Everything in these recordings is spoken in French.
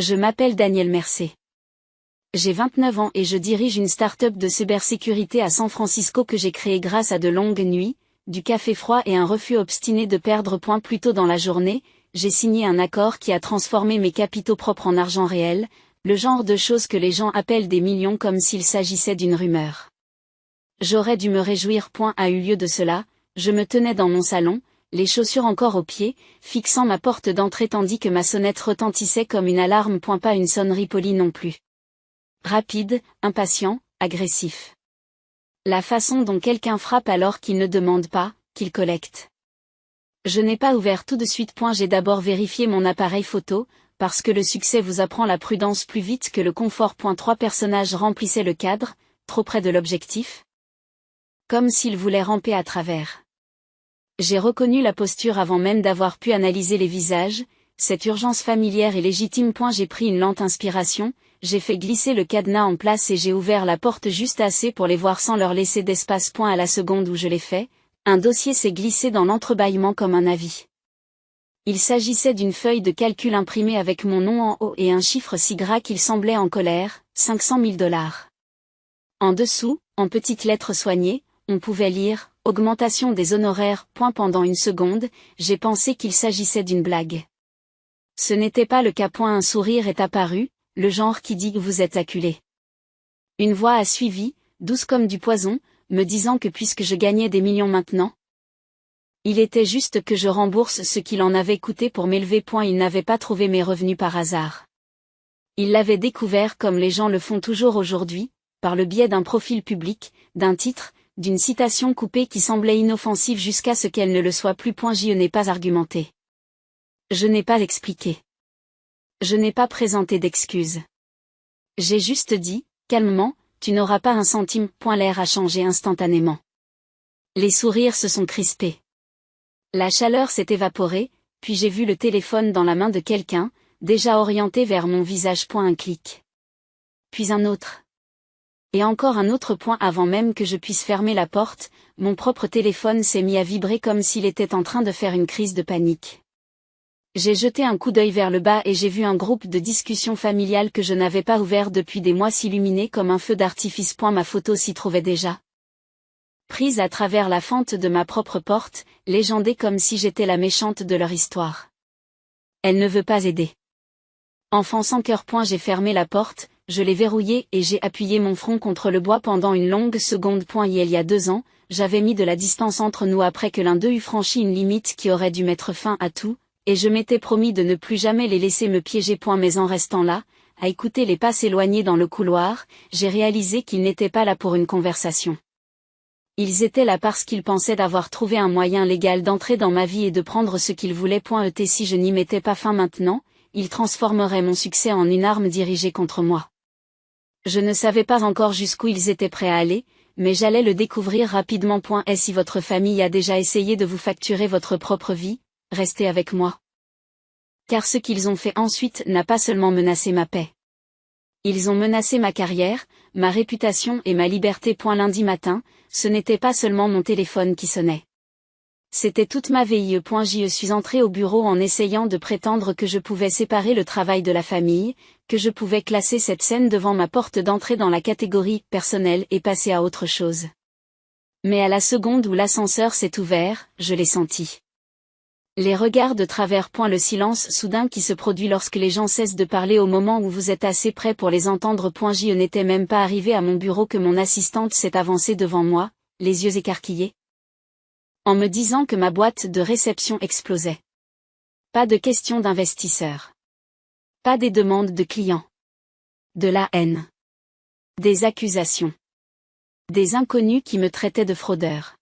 Je m'appelle Daniel Mercé. J'ai 29 ans et je dirige une start-up de cybersécurité à San Francisco que j'ai créée grâce à de longues nuits, du café froid et un refus obstiné de perdre point plus tôt dans la journée. J'ai signé un accord qui a transformé mes capitaux propres en argent réel, le genre de choses que les gens appellent des millions comme s'il s'agissait d'une rumeur. J'aurais dû me réjouir. A eu lieu de cela, je me tenais dans mon salon, les chaussures encore aux pieds, fixant ma porte d'entrée tandis que ma sonnette retentissait comme une alarme. Pas une sonnerie polie non plus. Rapide, impatient, agressif. La façon dont quelqu'un frappe alors qu'il ne demande pas, qu'il collecte. Je n'ai pas ouvert tout de suite. J'ai d'abord vérifié mon appareil photo, parce que le succès vous apprend la prudence plus vite que le confort. 3 personnages remplissaient le cadre, trop près de l'objectif. Comme s'ils voulaient ramper à travers. J'ai reconnu la posture avant même d'avoir pu analyser les visages, cette urgence familière et légitime. J'ai pris une lente inspiration, j'ai fait glisser le cadenas en place et j'ai ouvert la porte juste assez pour les voir sans leur laisser d'espace. À la seconde où je l'ai fait, un dossier s'est glissé dans l'entrebâillement comme un avis. Il s'agissait d'une feuille de calcul imprimée avec mon nom en haut et un chiffre si gras qu'il semblait en colère, $500 000. En dessous, en petites lettres soignées, on pouvait lire « Augmentation des honoraires ». Pendant une seconde, j'ai pensé qu'il s'agissait d'une blague. Ce n'était pas le cas. Un sourire est apparu, le genre qui dit que vous êtes acculé. Une voix a suivi, douce comme du poison, me disant que puisque je gagnais des millions maintenant, il était juste que je rembourse ce qu'il en avait coûté pour m'élever. Il n'avait pas trouvé mes revenus par hasard. Il l'avait découvert comme les gens le font toujours aujourd'hui, par le biais d'un profil public, d'un titre, d'une citation coupée qui semblait inoffensive jusqu'à ce qu'elle ne le soit plus. Je n'ai pas argumenté. Je n'ai pas expliqué. Je n'ai pas présenté d'excuses. J'ai juste dit, calmement, tu n'auras pas un centime. L'air a changé instantanément. Les sourires se sont crispés. La chaleur s'est évaporée, puis j'ai vu le téléphone dans la main de quelqu'un, déjà orienté vers mon visage. Un clic. Puis un autre. Et encore un autre. Avant même que je puisse fermer la porte, mon propre téléphone s'est mis à vibrer comme s'il était en train de faire une crise de panique. J'ai jeté un coup d'œil vers le bas et j'ai vu un groupe de discussion familiale que je n'avais pas ouvert depuis des mois s'illuminer comme un feu d'artifice. Ma photo s'y trouvait déjà. Prise à travers la fente de ma propre porte, légendée comme si j'étais la méchante de leur histoire. Elle ne veut pas aider. Enfant sans cœur. J'ai fermé la porte, je l'ai verrouillée et j'ai appuyé mon front contre le bois pendant une longue seconde. Il y a 2 ans, j'avais mis de la distance entre nous après que l'un d'eux eût franchi une limite qui aurait dû mettre fin à tout, et je m'étais promis de ne plus jamais les laisser me piéger. Mais en restant là, à écouter les pas s'éloigner dans le couloir, j'ai réalisé qu'ils n'étaient pas là pour une conversation. Ils étaient là parce qu'ils pensaient d'avoir trouvé un moyen légal d'entrer dans ma vie et de prendre ce qu'ils voulaient. Si je n'y mettais pas fin maintenant, ils transformeraient mon succès en une arme dirigée contre moi. Je ne savais pas encore jusqu'où ils étaient prêts à aller, mais j'allais le découvrir rapidement. Et si votre famille a déjà essayé de vous facturer votre propre vie, restez avec moi. Car ce qu'ils ont fait ensuite n'a pas seulement menacé ma paix. Ils ont menacé ma carrière, ma réputation et ma liberté. Lundi matin, ce n'était pas seulement mon téléphone qui sonnait. C'était toute ma vie. Je suis entrée au bureau en essayant de prétendre que je pouvais séparer le travail de la famille, que je pouvais classer cette scène devant ma porte d'entrée dans la catégorie personnelle et passer à autre chose. Mais à la seconde où l'ascenseur s'est ouvert, je l'ai senti. Les regards de travers. Le silence soudain qui se produit lorsque les gens cessent de parler au moment où vous êtes assez près pour les entendre. Je n'étais même pas arrivée à mon bureau que mon assistante s'est avancée devant moi, les yeux écarquillés, en me disant que ma boîte de réception explosait. Pas de questions d'investisseurs. Pas des demandes de clients. De la haine. Des accusations. Des inconnus qui me traitaient de fraudeur.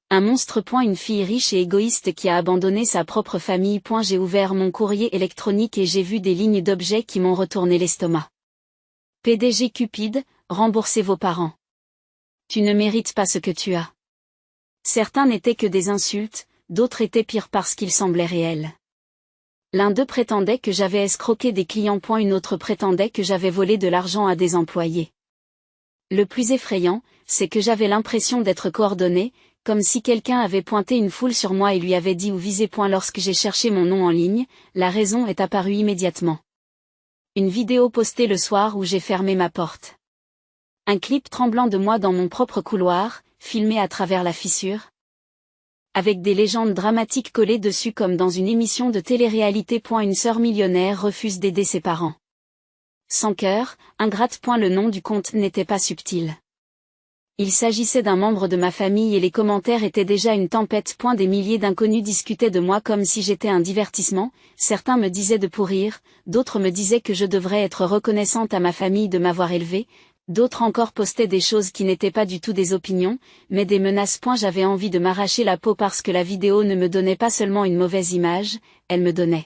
Un monstre. Une fille riche et égoïste qui a abandonné sa propre famille. J'ai ouvert mon courrier électronique et j'ai vu des lignes d'objets qui m'ont retourné l'estomac. PDG cupide, remboursez vos parents. Tu ne mérites pas ce que tu as. Certains n'étaient que des insultes, d'autres étaient pires parce qu'ils semblaient réels. L'un d'eux prétendait que j'avais escroqué des clients. Une autre prétendait que j'avais volé de l'argent à des employés. Le plus effrayant, c'est que j'avais l'impression d'être coordonné, comme si quelqu'un avait pointé une foule sur moi et lui avait dit où viser. Lorsque j'ai cherché mon nom en ligne, la raison est apparue immédiatement. Une vidéo postée le soir où j'ai fermé ma porte. Un clip tremblant de moi dans mon propre couloir, filmé à travers la fissure. Avec des légendes dramatiques collées dessus comme dans une émission de télé-réalité. Une sœur millionnaire refuse d'aider ses parents. Sans cœur, ingrate. Le nom du compte n'était pas subtil. Il s'agissait d'un membre de ma famille et les commentaires étaient déjà une tempête. Des milliers d'inconnus discutaient de moi comme si j'étais un divertissement, certains me disaient de pourrir, d'autres me disaient que je devrais être reconnaissante à ma famille de m'avoir élevée, d'autres encore postaient des choses qui n'étaient pas du tout des opinions, mais des menaces. J'avais envie de m'arracher la peau parce que la vidéo ne me donnait pas seulement une mauvaise image, elle me donnait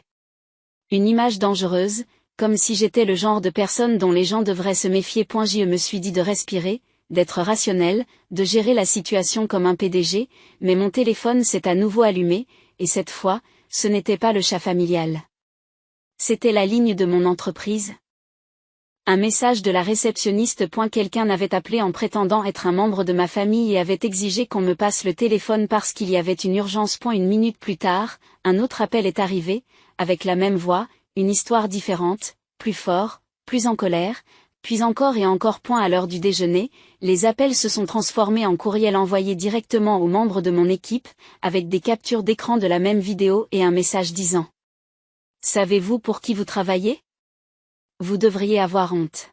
une image dangereuse, comme si j'étais le genre de personne dont les gens devraient se méfier. Je me suis dit de respirer, d'être rationnel, de gérer la situation comme un PDG, mais mon téléphone s'est à nouveau allumé, et cette fois, ce n'était pas le chat familial. C'était la ligne de mon entreprise. Un message de la réceptionniste. Quelqu'un avait appelé en prétendant être un membre de ma famille et avait exigé qu'on me passe le téléphone parce qu'il y avait une urgence. Une minute plus tard, un autre appel est arrivé, avec la même voix, une histoire différente, plus fort, plus en colère, puis encore et encore. À l'heure du déjeuner, les appels se sont transformés en courriels envoyés directement aux membres de mon équipe, avec des captures d'écran de la même vidéo et un message disant: savez-vous pour qui vous travaillez? Vous devriez avoir honte.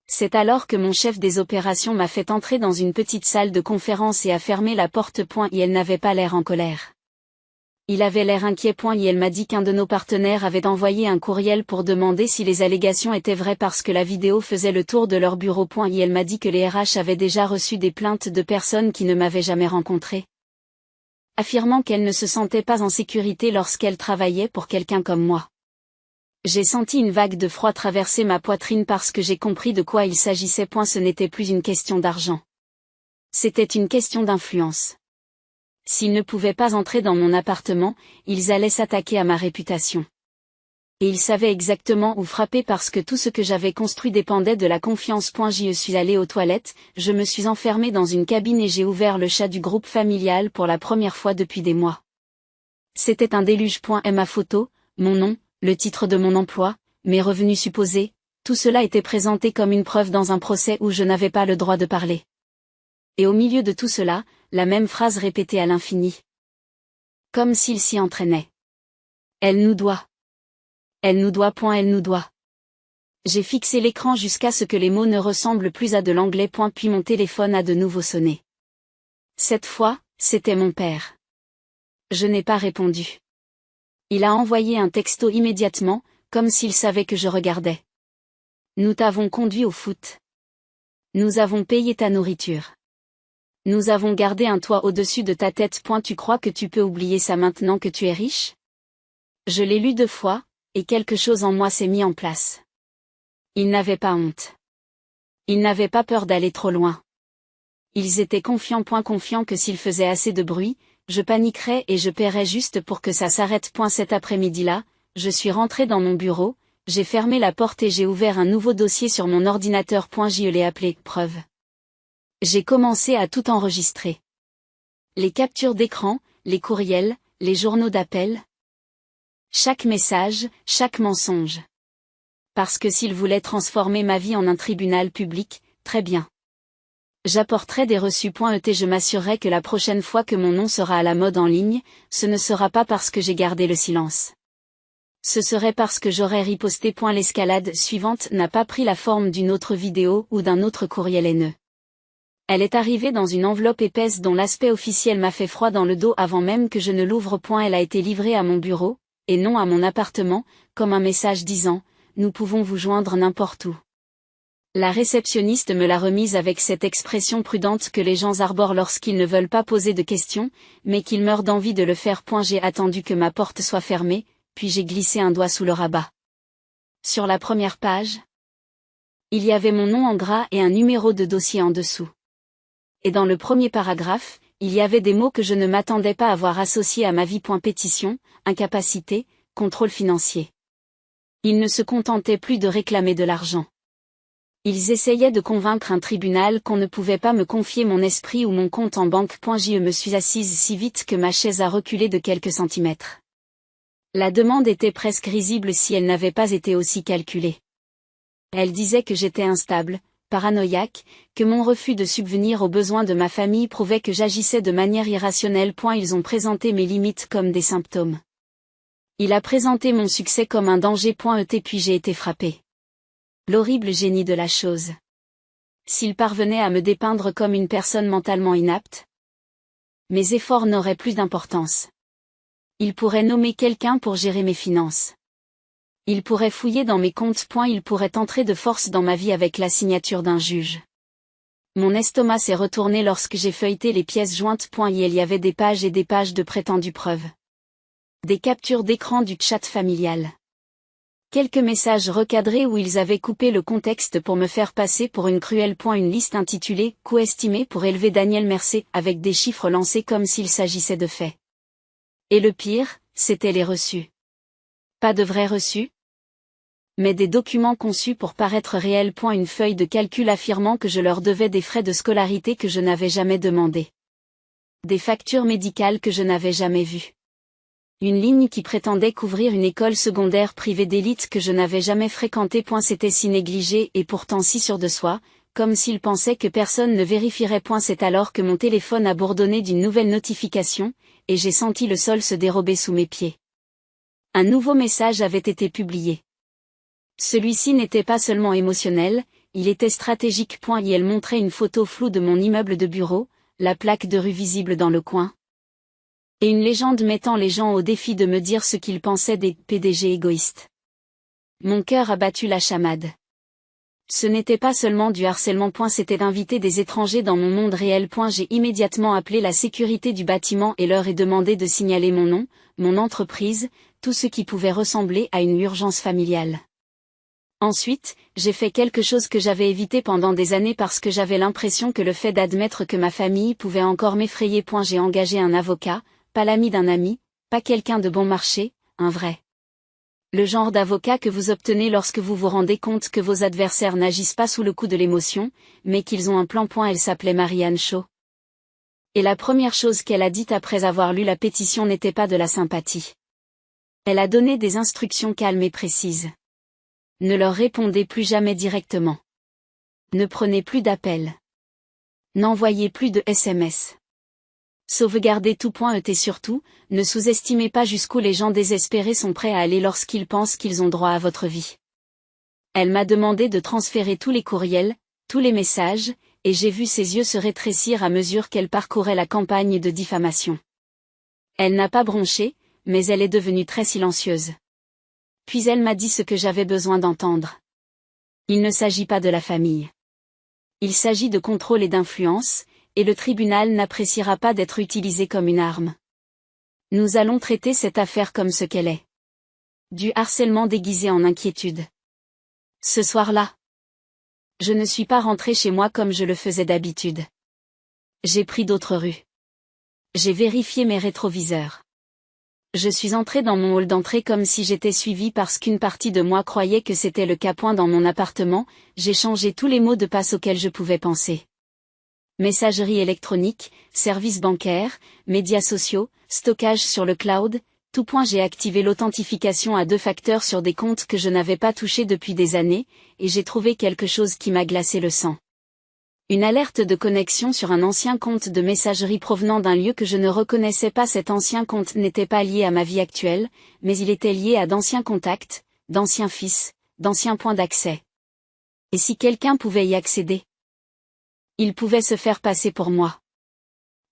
C'est alors que mon chef des opérations m'a fait entrer dans une petite salle de conférence et a fermé la porte. Et elle n'avait pas l'air en colère. Il avait l'air inquiet. Et elle m'a dit qu'un de nos partenaires avait envoyé un courriel pour demander si les allégations étaient vraies parce que la vidéo faisait le tour de leur bureau. Et elle m'a dit que les RH avaient déjà reçu des plaintes de personnes qui ne m'avaient jamais rencontrée, affirmant qu'elle ne se sentait pas en sécurité lorsqu'elle travaillait pour quelqu'un comme moi. J'ai senti une vague de froid traverser ma poitrine parce que j'ai compris de quoi il s'agissait. Ce n'était plus une question d'argent. C'était une question d'influence. S'ils ne pouvaient pas entrer dans mon appartement, ils allaient s'attaquer à ma réputation. Et ils savaient exactement où frapper parce que tout ce que j'avais construit dépendait de la confiance. Je suis allée aux toilettes, je me suis enfermée dans une cabine et j'ai ouvert le chat du groupe familial pour la première fois depuis des mois. C'était un déluge. Et ma photo, mon nom, le titre de mon emploi, mes revenus supposés, tout cela était présenté comme une preuve dans un procès où je n'avais pas le droit de parler. Et au milieu de tout cela, la même phrase répétée à l'infini. Comme s'il s'y entraînait. Elle nous doit. Elle nous doit. Elle nous doit. J'ai fixé l'écran jusqu'à ce que les mots ne ressemblent plus à de l'anglais. Puis mon téléphone a de nouveau sonné. Cette fois, c'était mon père. Je n'ai pas répondu. Il a envoyé un texto immédiatement, comme s'il savait que je regardais. Nous t'avons conduit au foot. Nous avons payé ta nourriture. Nous avons gardé un toit au-dessus de ta tête. Tu crois que tu peux oublier ça maintenant que tu es riche? Je l'ai lu 2 fois, et quelque chose en moi s'est mis en place. Ils n'avaient pas honte. Ils n'avaient pas peur d'aller trop loin. Ils étaient confiants. Confiants que s'ils faisaient assez de bruit, je paniquerais et je paierais juste pour que ça s'arrête. Cet après-midi-là, je suis rentrée dans mon bureau, j'ai fermé la porte et j'ai ouvert un nouveau dossier sur mon ordinateur. Je l'ai appelé « Preuve ». J'ai commencé à tout enregistrer. Les captures d'écran, les courriels, les journaux d'appel. Chaque message, chaque mensonge. Parce que s'ils voulaient transformer ma vie en un tribunal public, très bien. J'apporterai des reçus. Je m'assurerai que la prochaine fois que mon nom sera à la mode en ligne, ce ne sera pas parce que j'ai gardé le silence. Ce serait parce que j'aurais riposté. L'escalade suivante n'a pas pris la forme d'une autre vidéo ou d'un autre courriel haineux. Elle est arrivée dans une enveloppe épaisse dont l'aspect officiel m'a fait froid dans le dos avant même que je ne l'ouvre. Elle a été livrée à mon bureau, et non à mon appartement, comme un message disant « Nous pouvons vous joindre n'importe où ». La réceptionniste me l'a remise avec cette expression prudente que les gens arborent lorsqu'ils ne veulent pas poser de questions, mais qu'ils meurent d'envie de le faire. J'ai attendu que ma porte soit fermée, puis j'ai glissé un doigt sous le rabat. Sur la première page, il y avait mon nom en gras et un numéro de dossier en dessous. Et dans le premier paragraphe, il y avait des mots que je ne m'attendais pas à voir associés à ma vie. Pétition, incapacité, contrôle financier. Ils ne se contentaient plus de réclamer de l'argent. Ils essayaient de convaincre un tribunal qu'on ne pouvait pas me confier mon esprit ou mon compte en banque. Je me suis assise si vite que ma chaise a reculé de quelques centimètres. La demande était presque risible si elle n'avait pas été aussi calculée. Elle disait que j'étais instable, paranoïaque, que mon refus de subvenir aux besoins de ma famille prouvait que j'agissais de manière irrationnelle. Ils ont présenté mes limites comme des symptômes. Il a présenté mon succès comme un danger. Puis j'ai été frappé. L'horrible génie de la chose. S'il parvenait à me dépeindre comme une personne mentalement inapte, mes efforts n'auraient plus d'importance. Il pourrait nommer quelqu'un pour gérer mes finances. Il pourrait fouiller dans mes comptes. Il pourrait entrer de force dans ma vie avec la signature d'un juge. Mon estomac s'est retourné lorsque j'ai feuilleté les pièces jointes. Il y avait des pages et des pages de prétendues preuves. Des captures d'écran du chat familial. Quelques messages recadrés où ils avaient coupé le contexte pour me faire passer pour une cruelle. Une liste intitulée « Coût estimé pour élever Daniel Mercé » avec des chiffres lancés comme s'il s'agissait de faits. Et le pire, c'étaient les reçus. Pas de vrais reçus, mais des documents conçus pour paraître réels. Une feuille de calcul affirmant que je leur devais des frais de scolarité que je n'avais jamais demandés. Des factures médicales que je n'avais jamais vues. Une ligne qui prétendait couvrir une école secondaire privée d'élite que je n'avais jamais fréquentée. C'était si négligé et pourtant si sûr de soi, comme s'il pensait que personne ne vérifierait. C'est alors que mon téléphone a bourdonné d'une nouvelle notification, et j'ai senti le sol se dérober sous mes pieds. Un nouveau message avait été publié. Celui-ci n'était pas seulement émotionnel, il était stratégique. Et elle montrait une photo floue de mon immeuble de bureau, la plaque de rue visible dans le coin. Et une légende mettant les gens au défi de me dire ce qu'ils pensaient des PDG égoïstes. Mon cœur a battu la chamade. Ce n'était pas seulement du harcèlement. C'était d'inviter des étrangers dans mon monde réel. J'ai immédiatement appelé la sécurité du bâtiment et leur ai demandé de signaler mon nom, mon entreprise, tout ce qui pouvait ressembler à une urgence familiale. Ensuite, j'ai fait quelque chose que j'avais évité pendant des années parce que j'avais l'impression que le fait d'admettre que ma famille pouvait encore m'effrayer. J'ai engagé un avocat, pas l'ami d'un ami, pas quelqu'un de bon marché, un vrai. Le genre d'avocat que vous obtenez lorsque vous vous rendez compte que vos adversaires n'agissent pas sous le coup de l'émotion, mais qu'ils ont un plan. Elle s'appelait Marianne Shaw. Et la première chose qu'elle a dite après avoir lu la pétition n'était pas de la sympathie. Elle a donné des instructions calmes et précises. Ne leur répondez plus jamais directement. Ne prenez plus d'appels. N'envoyez plus de SMS. Sauvegardez tout. Et surtout, ne sous-estimez pas jusqu'où les gens désespérés sont prêts à aller lorsqu'ils pensent qu'ils ont droit à votre vie. Elle m'a demandé de transférer tous les courriels, tous les messages, et j'ai vu ses yeux se rétrécir à mesure qu'elle parcourait la campagne de diffamation. Elle n'a pas bronché, mais elle est devenue très silencieuse. Puis elle m'a dit ce que j'avais besoin d'entendre. Il ne s'agit pas de la famille. Il s'agit de contrôle et d'influence, et le tribunal n'appréciera pas d'être utilisé comme une arme. Nous allons traiter cette affaire comme ce qu'elle est. Du harcèlement déguisé en inquiétude. Ce soir-là, je ne suis pas rentrée chez moi comme je le faisais d'habitude. J'ai pris d'autres rues. J'ai vérifié mes rétroviseurs. Je suis entrée dans mon hall d'entrée comme si j'étais suivie parce qu'une partie de moi croyait que c'était le cas. Dans mon appartement, j'ai changé tous les mots de passe auxquels je pouvais penser. Messagerie électronique, services bancaires, médias sociaux, stockage sur le cloud, tout. J'ai activé l'authentification à 2 facteurs sur des comptes que je n'avais pas touchés depuis des années, et j'ai trouvé quelque chose qui m'a glacé le sang. Une alerte de connexion sur un ancien compte de messagerie provenant d'un lieu que je ne reconnaissais pas. Cet ancien compte n'était pas lié à ma vie actuelle, mais il était lié à d'anciens contacts, d'anciens fils, d'anciens points d'accès. Et si quelqu'un pouvait y accéder? Il pouvait se faire passer pour moi.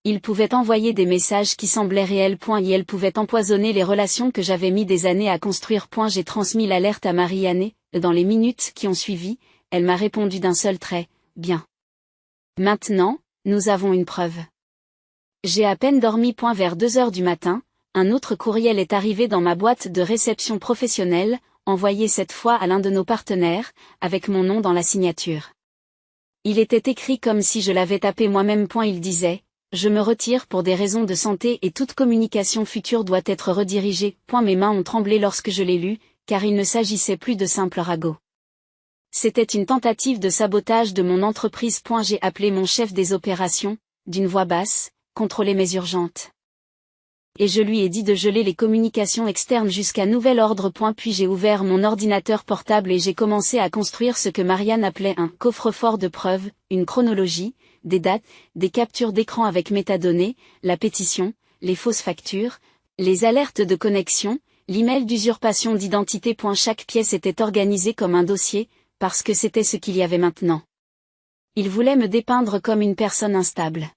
Il pouvait envoyer des messages qui semblaient réels. Et elle pouvait empoisonner les relations que j'avais mis des années à construire. J'ai transmis l'alerte à Marianne, et dans les minutes qui ont suivi, elle m'a répondu d'un seul trait, bien. Maintenant, nous avons une preuve. J'ai à peine dormi. Vers 2 heures du matin, un autre courriel est arrivé dans ma boîte de réception professionnelle, envoyé cette fois à l'un de nos partenaires, avec mon nom dans la signature. Il était écrit comme si je l'avais tapé moi-même. Il disait « Je me retire pour des raisons de santé et toute communication future doit être redirigée. » Mes mains ont tremblé lorsque je l'ai lu, car il ne s'agissait plus de simples ragots. C'était une tentative de sabotage de mon entreprise. J'ai appelé mon chef des opérations, d'une voix basse, contrôler mes urgentes. Et je lui ai dit de geler les communications externes jusqu'à nouvel ordre. Puis j'ai ouvert mon ordinateur portable et j'ai commencé à construire ce que Marianne appelait un coffre-fort de preuves, une chronologie, des dates, des captures d'écran avec métadonnées, la pétition, les fausses factures, les alertes de connexion, l'email d'usurpation d'identité. Chaque pièce était organisée comme un dossier, parce que c'était ce qu'il y avait maintenant. Il voulait me dépeindre comme une personne instable.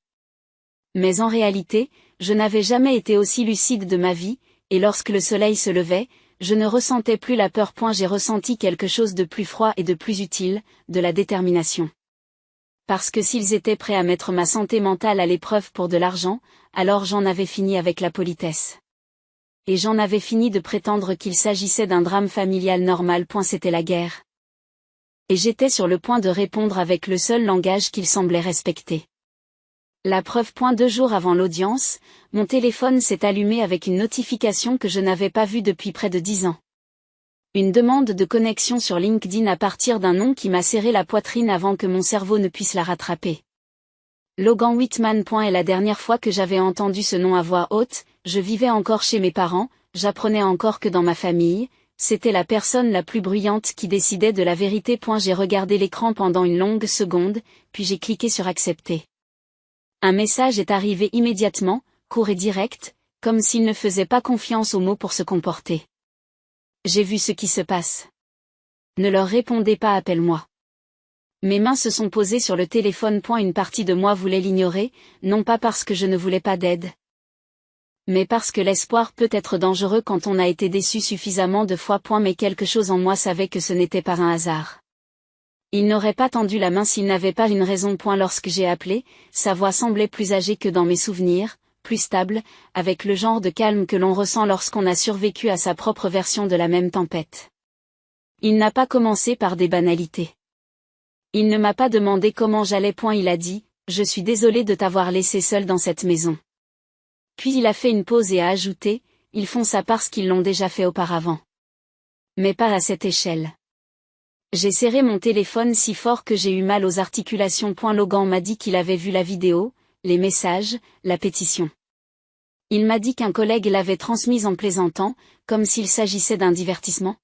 Mais en réalité, je n'avais jamais été aussi lucide de ma vie, et lorsque le soleil se levait, je ne ressentais plus la peur. J'ai ressenti quelque chose de plus froid et de plus utile, de la détermination. Parce que s'ils étaient prêts à mettre ma santé mentale à l'épreuve pour de l'argent, alors j'en avais fini avec la politesse. Et j'en avais fini de prétendre qu'il s'agissait d'un drame familial normal. C'était la guerre. Et j'étais sur le point de répondre avec le seul langage qu'ils semblaient respecter. La preuve. 2 jours avant l'audience, mon téléphone s'est allumé avec une notification que je n'avais pas vue depuis près de 10 ans. Une demande de connexion sur LinkedIn à partir d'un nom qui m'a serré la poitrine avant que mon cerveau ne puisse la rattraper. Logan Whitman. Et la dernière fois que j'avais entendu ce nom à voix haute, je vivais encore chez mes parents, j'apprenais encore que dans ma famille, c'était la personne la plus bruyante qui décidait de la vérité. J'ai regardé l'écran pendant une longue seconde, puis j'ai cliqué sur accepter. Un message est arrivé immédiatement, court et direct, comme s'il ne faisait pas confiance aux mots pour se comporter. J'ai vu ce qui se passe. Ne leur répondez pas, appelle-moi. Mes mains se sont posées sur le téléphone. Une partie de moi voulait l'ignorer, non pas parce que je ne voulais pas d'aide, mais parce que l'espoir peut être dangereux quand on a été déçu suffisamment de fois. Mais quelque chose en moi savait que ce n'était pas un hasard. Il n'aurait pas tendu la main s'il n'avait pas une raison. Lorsque j'ai appelé, sa voix semblait plus âgée que dans mes souvenirs, plus stable, avec le genre de calme que l'on ressent lorsqu'on a survécu à sa propre version de la même tempête. Il n'a pas commencé par des banalités. Il ne m'a pas demandé comment j'allais. Il a dit, « Je suis désolé de t'avoir laissé seul dans cette maison. » Puis il a fait une pause et a ajouté, « Ils font ça parce qu'ils l'ont déjà fait auparavant. Mais pas à cette échelle. » J'ai serré mon téléphone si fort que j'ai eu mal aux articulations. Logan m'a dit qu'il avait vu la vidéo, les messages, la pétition. Il m'a dit qu'un collègue l'avait transmise en plaisantant, comme s'il s'agissait d'un divertissement.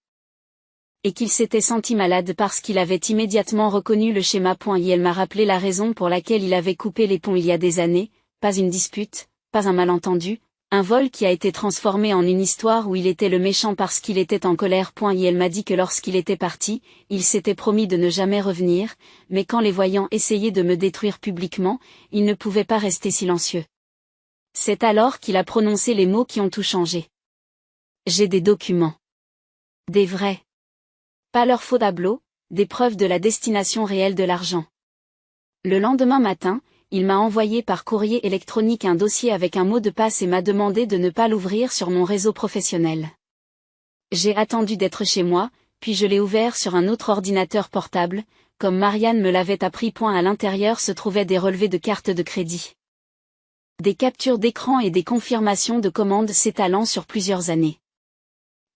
Et qu'il s'était senti malade parce qu'il avait immédiatement reconnu le schéma. Et elle m'a rappelé la raison pour laquelle il avait coupé les ponts il y a des années, pas une dispute, pas un malentendu, un vol qui a été transformé en une histoire où il était le méchant parce qu'il était en colère. Et elle m'a dit que lorsqu'il était parti, il s'était promis de ne jamais revenir, mais qu'en les voyant essayer de me détruire publiquement, il ne pouvait pas rester silencieux. C'est alors qu'il a prononcé les mots qui ont tout changé. J'ai des documents. Des vrais. Pas leurs faux tableaux, des preuves de la destination réelle de l'argent. Le lendemain matin, il m'a envoyé par courrier électronique un dossier avec un mot de passe et m'a demandé de ne pas l'ouvrir sur mon réseau professionnel. J'ai attendu d'être chez moi, puis je l'ai ouvert sur un autre ordinateur portable, comme Marianne me l'avait appris. À l'intérieur se trouvaient des relevés de cartes de crédit, des captures d'écran et des confirmations de commandes s'étalant sur plusieurs années.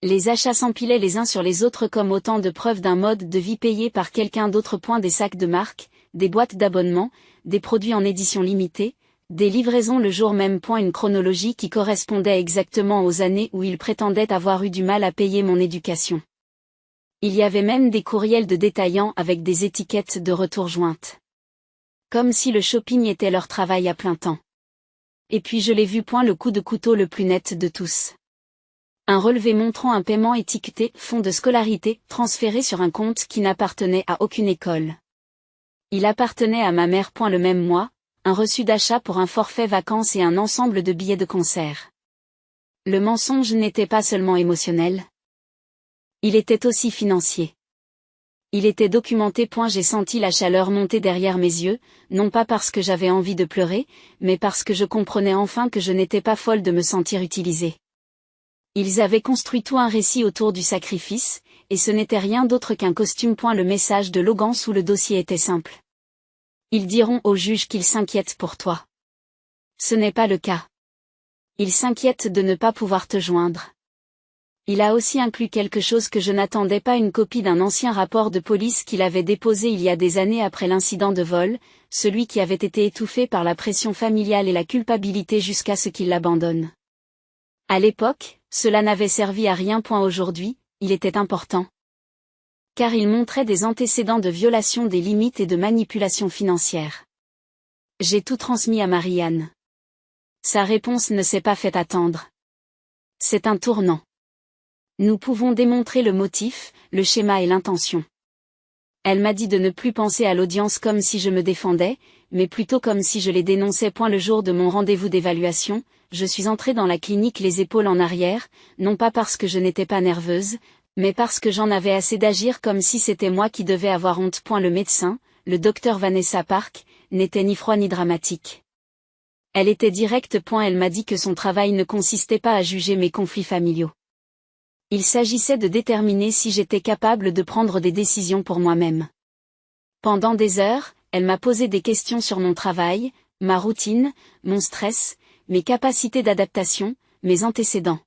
Les achats s'empilaient les uns sur les autres comme autant de preuves d'un mode de vie payé par quelqu'un d'autre. Des sacs de marque, des boîtes d'abonnement, des produits en édition limitée, des livraisons le jour même. Une chronologie qui correspondait exactement aux années où il prétendait avoir eu du mal à payer mon éducation. Il y avait même des courriels de détaillants avec des étiquettes de retour jointes. Comme si le shopping était leur travail à plein temps. Et puis je l'ai vu. Le coup de couteau le plus net de tous. Un relevé montrant un paiement étiqueté « Fonds de scolarité » transféré sur un compte qui n'appartenait à aucune école. Il appartenait à ma mère. Le même mois, un reçu d'achat pour un forfait vacances et un ensemble de billets de concert. Le mensonge n'était pas seulement émotionnel. Il était aussi financier. Il était documenté. J'ai senti la chaleur monter derrière mes yeux, non pas parce que j'avais envie de pleurer, mais parce que je comprenais enfin que je n'étais pas folle de me sentir utilisée. Ils avaient construit tout un récit autour du sacrifice, et ce n'était rien d'autre qu'un costume. Le message de Logan sous le dossier était simple. Ils diront au juge qu'ils s'inquiètent pour toi. Ce n'est pas le cas. Ils s'inquiètent de ne pas pouvoir te joindre. Il a aussi inclus quelque chose que je n'attendais pas, une copie d'un ancien rapport de police qu'il avait déposé il y a des années après l'incident de vol, celui qui avait été étouffé par la pression familiale et la culpabilité jusqu'à ce qu'il l'abandonne. À l'époque, cela n'avait servi à rien. Aujourd'hui, il était important. Car il montrait des antécédents de violation des limites et de manipulation financière. J'ai tout transmis à Marianne. Sa réponse ne s'est pas fait attendre. C'est un tournant. Nous pouvons démontrer le motif, le schéma et l'intention. Elle m'a dit de ne plus penser à l'audience comme si je me défendais, mais plutôt comme si je les dénonçais. Le jour de mon rendez-vous d'évaluation, je suis entrée dans la clinique les épaules en arrière, non pas parce que je n'étais pas nerveuse, mais parce que j'en avais assez d'agir comme si c'était moi qui devais avoir honte. Le médecin, le docteur Vanessa Park, n'était ni froid ni dramatique. Elle était directe. Elle m'a dit que son travail ne consistait pas à juger mes conflits familiaux. Il s'agissait de déterminer si j'étais capable de prendre des décisions pour moi-même. Pendant des heures, elle m'a posé des questions sur mon travail, ma routine, mon stress, mes capacités d'adaptation, mes antécédents.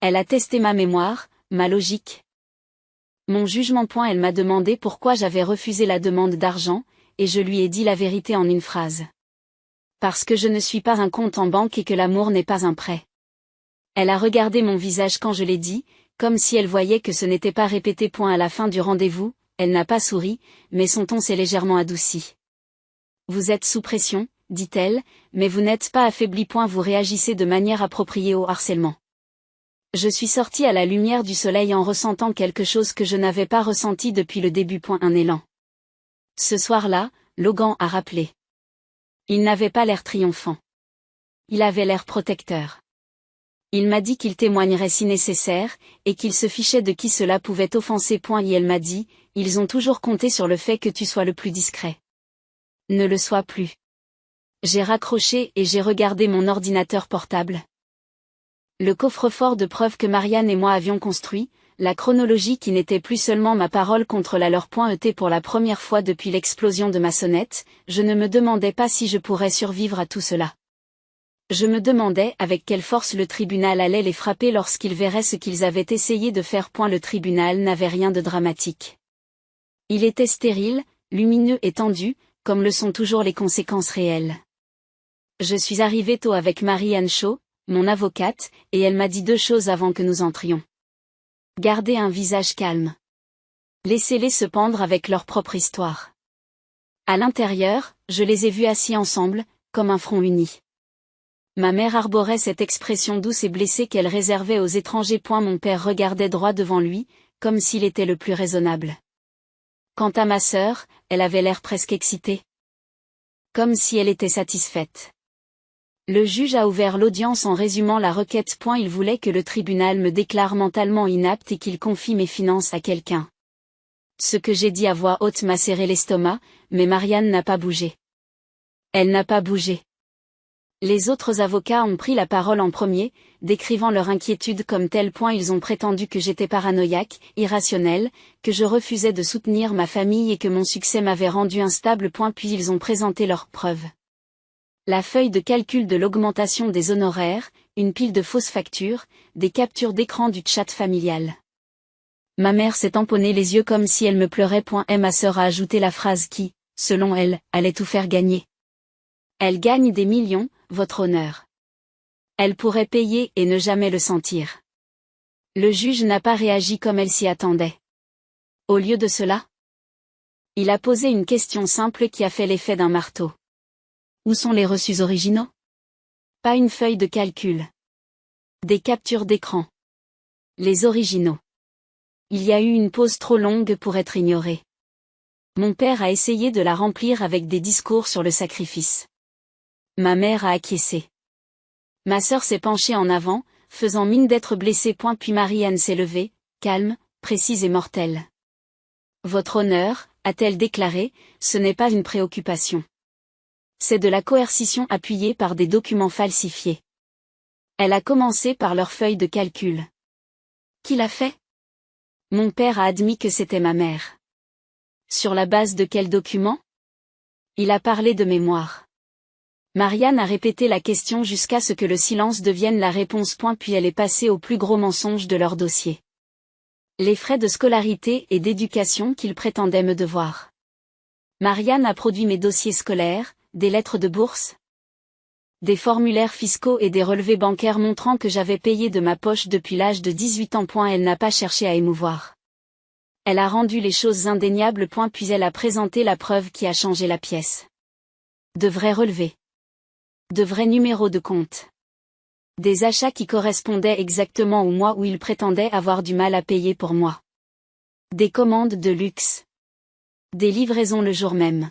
Elle a testé ma mémoire, ma logique. Mon jugement. Elle m'a demandé pourquoi j'avais refusé la demande d'argent, et je lui ai dit la vérité en une phrase. Parce que je ne suis pas un compte en banque et que l'amour n'est pas un prêt. Elle a regardé mon visage quand je l'ai dit, comme si elle voyait que ce n'était pas répété. À la fin du rendez-vous, elle n'a pas souri, mais son ton s'est légèrement adouci. Vous êtes sous pression, dit-elle, mais vous n'êtes pas affaibli. Vous réagissez de manière appropriée au harcèlement. Je suis sortie à la lumière du soleil en ressentant quelque chose que je n'avais pas ressenti depuis le début. Un élan. Ce soir-là, Logan a rappelé. Il n'avait pas l'air triomphant. Il avait l'air protecteur. Il m'a dit qu'il témoignerait si nécessaire, et qu'il se fichait de qui cela pouvait offenser. Et elle m'a dit, ils ont toujours compté sur le fait que tu sois le plus discret. Ne le sois plus. J'ai raccroché et j'ai regardé mon ordinateur portable. Le coffre-fort de preuves que Marianne et moi avions construit, la chronologie qui n'était plus seulement ma parole contre la leur. Pour la première fois depuis l'explosion de ma sonnette, je ne me demandais pas si je pourrais survivre à tout cela. Je me demandais avec quelle force le tribunal allait les frapper lorsqu'il verrait ce qu'ils avaient essayé de faire. Le tribunal n'avait rien de dramatique. Il était stérile, lumineux et tendu, comme le sont toujours les conséquences réelles. Je suis arrivée tôt avec Marianne Shaw, mon avocate, et elle m'a dit deux choses avant que nous entrions. Gardez un visage calme. Laissez-les se pendre avec leur propre histoire. À l'intérieur, je les ai vus assis ensemble, comme un front uni. Ma mère arborait cette expression douce et blessée qu'elle réservait aux étrangers. Mon père regardait droit devant lui, comme s'il était le plus raisonnable. Quant à ma sœur, elle avait l'air presque excitée. Comme si elle était satisfaite. Le juge a ouvert l'audience en résumant la requête. Il voulait que le tribunal me déclare mentalement inapte et qu'il confie mes finances à quelqu'un. Ce que j'ai dit à voix haute m'a serré l'estomac, mais Marianne n'a pas bougé. Elle n'a pas bougé. Les autres avocats ont pris la parole en premier, décrivant leur inquiétude comme telle. Ils ont prétendu que j'étais paranoïaque, irrationnelle, que je refusais de soutenir ma famille et que mon succès m'avait rendu instable. Puis ils ont présenté leurs preuves. La feuille de calcul de l'augmentation des honoraires, une pile de fausses factures, des captures d'écran du chat familial. Ma mère s'est tamponnée les yeux comme si elle me pleurait. Et ma sœur a ajouté la phrase qui, selon elle, allait tout faire gagner. Elle gagne des millions, votre honneur. Elle pourrait payer et ne jamais le sentir. Le juge n'a pas réagi comme elle s'y attendait. Au lieu de cela, il a posé une question simple qui a fait l'effet d'un marteau. Où sont les reçus originaux? Pas une feuille de calcul. Des captures d'écran. Les originaux. Il y a eu une pause trop longue pour être ignorée. Mon père a essayé de la remplir avec des discours sur le sacrifice. Ma mère a acquiescé. Ma sœur s'est penchée en avant, faisant mine d'être blessée. Puis Marianne s'est levée, calme, précise et mortelle. Votre honneur, a-t-elle déclaré, ce n'est pas une préoccupation. C'est de la coercition appuyée par des documents falsifiés. Elle a commencé par leur feuille de calcul. Qui l'a fait? Mon père a admis que c'était ma mère. Sur la base de quels documents? Il a parlé de mémoire. Marianne a répété la question jusqu'à ce que le silence devienne la réponse. Puis elle est passée au plus gros mensonge de leur dossier. Les frais de scolarité et d'éducation qu'ils prétendaient me devoir. Marianne a produit mes dossiers scolaires, des lettres de bourse. des formulaires fiscaux et des relevés bancaires montrant que j'avais payé de ma poche depuis l'âge de 18 ans. Elle n'a pas cherché à émouvoir. Elle a rendu les choses indéniables. Puis elle a présenté la preuve qui a changé la pièce. De vrais relevés. De vrais numéros de compte. Des achats qui correspondaient exactement au mois où il prétendait avoir du mal à payer pour moi. Des commandes de luxe. Des livraisons le jour même.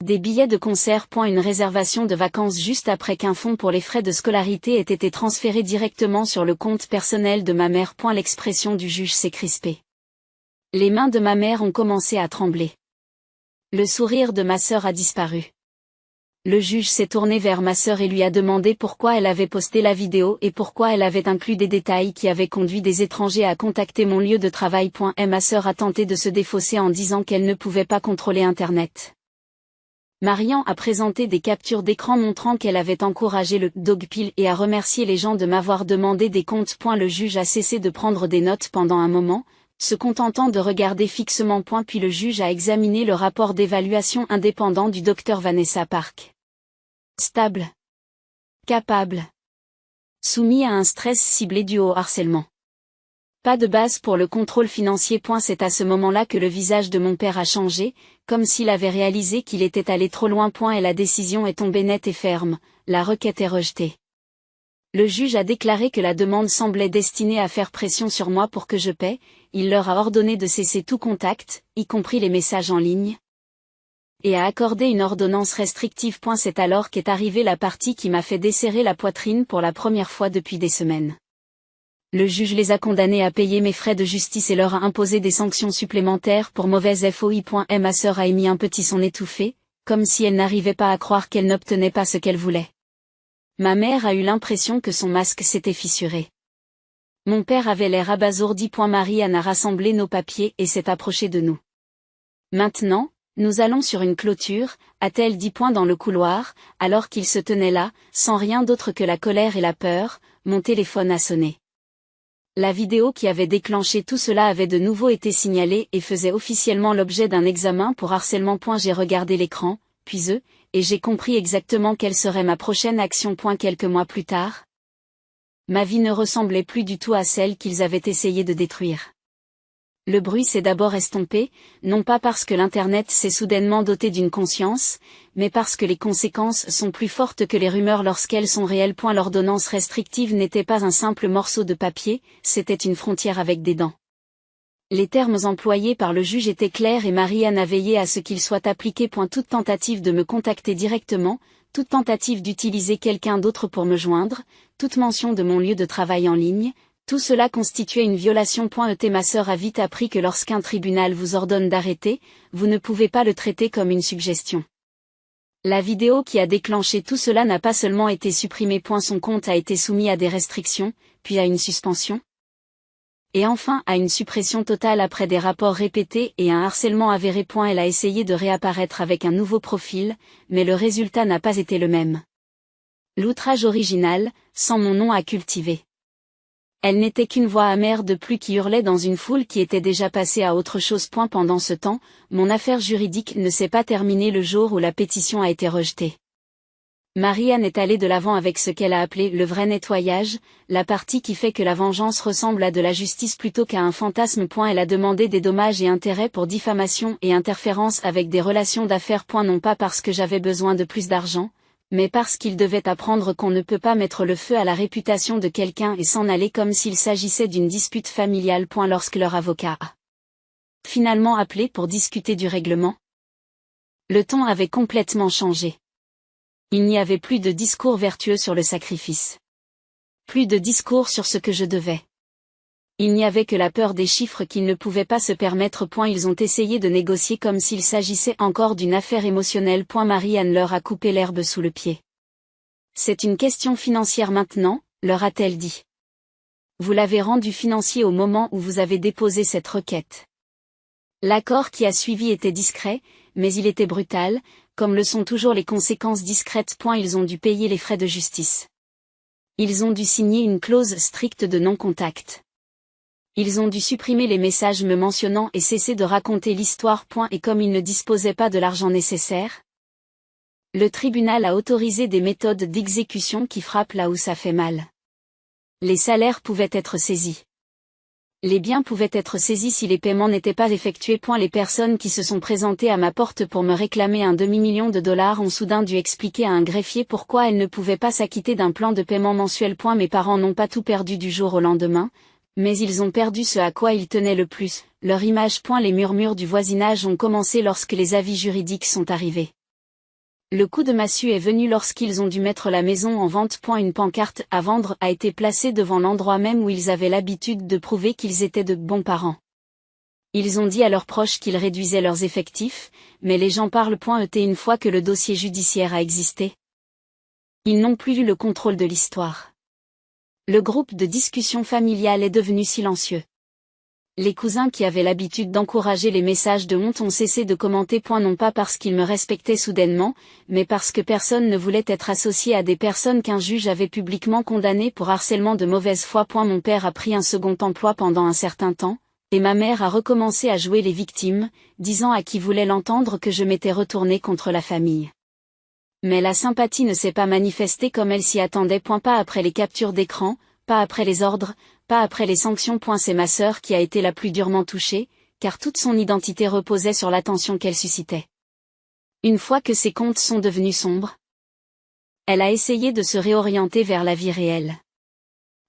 Des billets de concert. Une réservation de vacances juste après qu'un fonds pour les frais de scolarité ait été transféré directement sur le compte personnel de ma mère. L'expression du juge s'est crispée. Les mains de ma mère ont commencé à trembler. Le sourire de ma sœur a disparu. Le juge s'est tourné vers ma sœur et lui a demandé pourquoi elle avait posté la vidéo et pourquoi elle avait inclus des détails qui avaient conduit des étrangers à contacter mon lieu de travail. Et ma sœur a tenté de se défausser en disant qu'elle ne pouvait pas contrôler Internet. Marian a présenté des captures d'écran montrant qu'elle avait encouragé le dogpile et a remercié les gens de m'avoir demandé des comptes. Le juge a cessé de prendre des notes pendant un moment, se contentant de regarder fixement. Puis le juge a examiné le rapport d'évaluation indépendant du docteur Vanessa Park. Stable. Capable. Soumis à un stress ciblé dû au harcèlement. Pas de base pour le contrôle financier. C'est à ce moment-là que le visage de mon père a changé, comme s'il avait réalisé qu'il était allé trop loin. Et la décision est tombée nette et ferme, la requête est rejetée. Le juge a déclaré que la demande semblait destinée à faire pression sur moi pour que je paie. Il leur a ordonné de cesser tout contact, y compris les messages en ligne, et a accordé une ordonnance restrictive. C'est alors qu'est arrivée la partie qui m'a fait desserrer la poitrine pour la première fois depuis des semaines. Le juge les a condamnés à payer mes frais de justice et leur a imposé des sanctions supplémentaires pour mauvaise foi. Ma sœur a émis un petit son étouffé, comme si elle n'arrivait pas à croire qu'elle n'obtenait pas ce qu'elle voulait. Ma mère a eu l'impression que son masque s'était fissuré. Mon père avait l'air abasourdi. Marie-Anne a rassemblé nos papiers et s'est approchée de nous. Maintenant, nous allons sur une clôture, a-t-elle dit. Dans le couloir, alors qu'il se tenait là, sans rien d'autre que la colère et la peur, mon téléphone a sonné. La vidéo qui avait déclenché tout cela avait de nouveau été signalée et faisait officiellement l'objet d'un examen pour harcèlement. J'ai regardé l'écran, puis et j'ai compris exactement quelle serait ma prochaine action. Quelques mois plus tard, ma vie ne ressemblait plus du tout à celle qu'ils avaient essayé de détruire. Le bruit s'est d'abord estompé, non pas parce que l'Internet s'est soudainement doté d'une conscience, mais parce que les conséquences sont plus fortes que les rumeurs lorsqu'elles sont réelles. L'ordonnance restrictive n'était pas un simple morceau de papier, c'était une frontière avec des dents. Les termes employés par le juge étaient clairs et Marie-Anne a veillé à ce qu'ils soient appliqués. Toute tentative de me contacter directement, toute tentative d'utiliser quelqu'un d'autre pour me joindre, toute mention de mon lieu de travail en ligne, tout cela constituait une violation. Ma sœur a vite appris que lorsqu'un tribunal vous ordonne d'arrêter, vous ne pouvez pas le traiter comme une suggestion. La vidéo qui a déclenché tout cela n'a pas seulement été supprimée. Son compte a été soumis à des restrictions, puis à une suspension. Et enfin à une suppression totale après des rapports répétés et un harcèlement avéré. Elle a essayé de réapparaître avec un nouveau profil, mais le résultat n'a pas été le même. L'outrage original, sans mon nom à cultiver. Elle n'était qu'une voix amère de plus qui hurlait dans une foule qui était déjà passée à autre chose. Pendant ce temps, mon affaire juridique ne s'est pas terminée le jour où la pétition a été rejetée. Marie-Anne est allée de l'avant avec ce qu'elle a appelé le vrai nettoyage, la partie qui fait que la vengeance ressemble à de la justice plutôt qu'à un fantasme. Elle a demandé des dommages et intérêts pour diffamation et interférence avec des relations d'affaires. Non pas parce que j'avais besoin de plus d'argent, mais parce qu'il devait apprendre qu'on ne peut pas mettre le feu à la réputation de quelqu'un et s'en aller comme s'il s'agissait d'une dispute familiale. Lorsque leur avocat a finalement appelé pour discuter du règlement, le ton avait complètement changé. Il n'y avait plus de discours vertueux sur le sacrifice. Plus de discours sur ce que je devais. Il n'y avait que la peur des chiffres qu'ils ne pouvaient pas se permettre. Ils ont essayé de négocier comme s'il s'agissait encore d'une affaire émotionnelle. Marie-Anne leur a coupé l'herbe sous le pied. C'est une question financière maintenant, leur a-t-elle dit. Vous l'avez rendu financier au moment où vous avez déposé cette requête. L'accord qui a suivi était discret, mais il était brutal, comme le sont toujours les conséquences discrètes. Ils ont dû payer les frais de justice. Ils ont dû signer une clause stricte de non-contact. Ils ont dû supprimer les messages me mentionnant et cesser de raconter l'histoire. Et comme ils ne disposaient pas de l'argent nécessaire, Le tribunal a autorisé des méthodes d'exécution qui frappent là où ça fait mal. Les salaires pouvaient être saisis. Les biens pouvaient être saisis si les paiements n'étaient pas effectués. Les personnes qui se sont présentées à ma porte pour me réclamer un demi-million de dollars ont soudain dû expliquer à un greffier pourquoi elles ne pouvaient pas s'acquitter d'un plan de paiement mensuel. Mes parents n'ont pas tout perdu du jour au lendemain, mais ils ont perdu ce à quoi ils tenaient le plus, leur image. Les murmures du voisinage ont commencé lorsque les avis juridiques sont arrivés. Le coup de massue est venu lorsqu'ils ont dû mettre la maison en vente. Une pancarte à vendre a été placée devant l'endroit même où ils avaient l'habitude de prouver qu'ils étaient de bons parents. Ils ont dit à leurs proches qu'ils réduisaient leurs effectifs, mais les gens parlent. Une fois que le dossier judiciaire a existé, ils n'ont plus eu le contrôle de l'histoire. Le groupe de discussion familiale est devenu silencieux. Les cousins qui avaient l'habitude d'encourager les messages de honte ont cessé de commenter. Non pas parce qu'ils me respectaient soudainement, mais parce que personne ne voulait être associé à des personnes qu'un juge avait publiquement condamnées pour harcèlement de mauvaise foi. Mon père a pris un second emploi pendant un certain temps, et ma mère a recommencé à jouer les victimes, disant à qui voulait l'entendre que je m'étais retournée contre la famille. Mais la sympathie ne s'est pas manifestée comme elle s'y attendait. Pas après les captures d'écran, pas après les ordres, pas après les sanctions. C'est ma sœur qui a été la plus durement touchée, car toute son identité reposait sur l'attention qu'elle suscitait. Une fois que ses comptes sont devenus sombres, elle a essayé de se réorienter vers la vie réelle.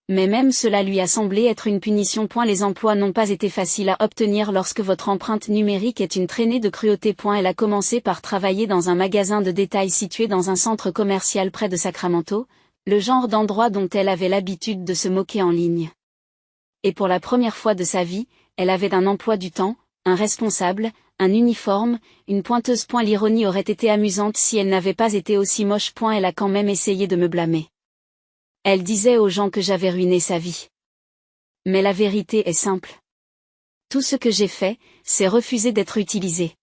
Mais même cela lui a semblé être une punition. Les emplois n'ont pas été faciles à obtenir lorsque votre empreinte numérique est une traînée de cruauté. Elle a commencé par travailler dans un magasin de détail situé dans un centre commercial près de Sacramento, le genre d'endroit dont elle avait l'habitude de se moquer en ligne. Et pour la première fois de sa vie, elle avait un emploi du temps, un responsable, un uniforme, une pointeuse. L'ironie aurait été amusante si elle n'avait pas été aussi moche. Elle a quand même essayé de me blâmer. Elle disait aux gens que j'avais ruiné sa vie. Mais la vérité est simple. Tout ce que j'ai fait, c'est refuser d'être utilisé.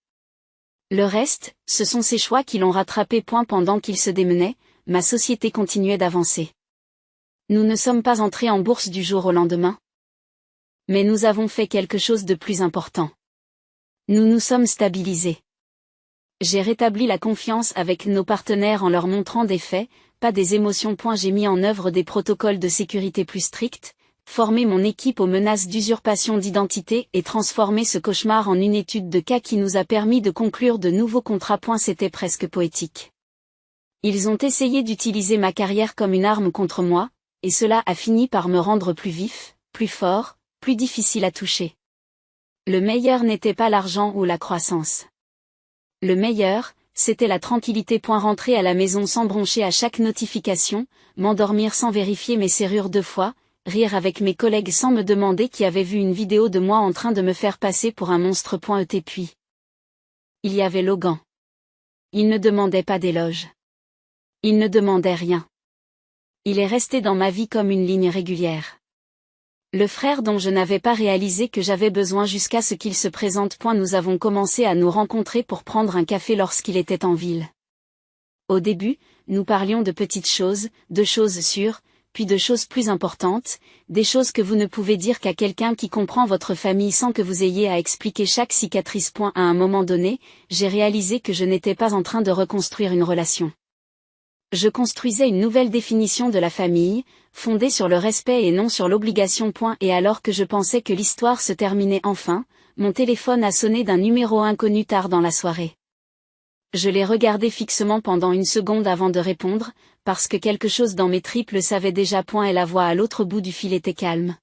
Le reste, ce sont ses choix qui l'ont rattrapé. Pendant qu'il se démenait, ma société continuait d'avancer. Nous ne sommes pas entrés en bourse du jour au lendemain. Mais nous avons fait quelque chose de plus important. Nous nous sommes stabilisés. J'ai rétabli la confiance avec nos partenaires en leur montrant des faits, pas des émotions. J'ai mis en œuvre des protocoles de sécurité plus stricts, formé mon équipe aux menaces d'usurpation d'identité et transformé ce cauchemar en une étude de cas qui nous a permis de conclure de nouveaux contrats. C'était presque poétique. Ils ont essayé d'utiliser ma carrière comme une arme contre moi, et cela a fini par me rendre plus vif, plus fort, plus difficile à toucher. Le meilleur n'était pas l'argent ou la croissance. Le meilleur, c'était la tranquillité. Rentrer à la maison sans broncher à chaque notification, m'endormir sans vérifier mes serrures 2 fois, rire avec mes collègues sans me demander qui avait vu une vidéo de moi en train de me faire passer pour un monstre. Puis il y avait Logan. Il ne demandait pas d'éloge. Il ne demandait rien. Il est resté dans ma vie comme une ligne régulière. Le frère dont je n'avais pas réalisé que j'avais besoin jusqu'à ce qu'il se présente. Nous avons commencé à nous rencontrer pour prendre un café lorsqu'il était en ville. Au début, nous parlions de petites choses, de choses sûres, puis de choses plus importantes, des choses que vous ne pouvez dire qu'à quelqu'un qui comprend votre famille sans que vous ayez à expliquer chaque cicatrice. À un moment donné, j'ai réalisé que je n'étais pas en train de reconstruire une relation. Je construisais une nouvelle définition de la famille, fondée sur le respect et non sur l'obligation. Et alors que je pensais que l'histoire se terminait enfin, mon téléphone a sonné d'un numéro inconnu tard dans la soirée. Je l'ai regardé fixement pendant une seconde avant de répondre, parce que quelque chose dans mes tripes le savait déjà. Et la voix à l'autre bout du fil était calme.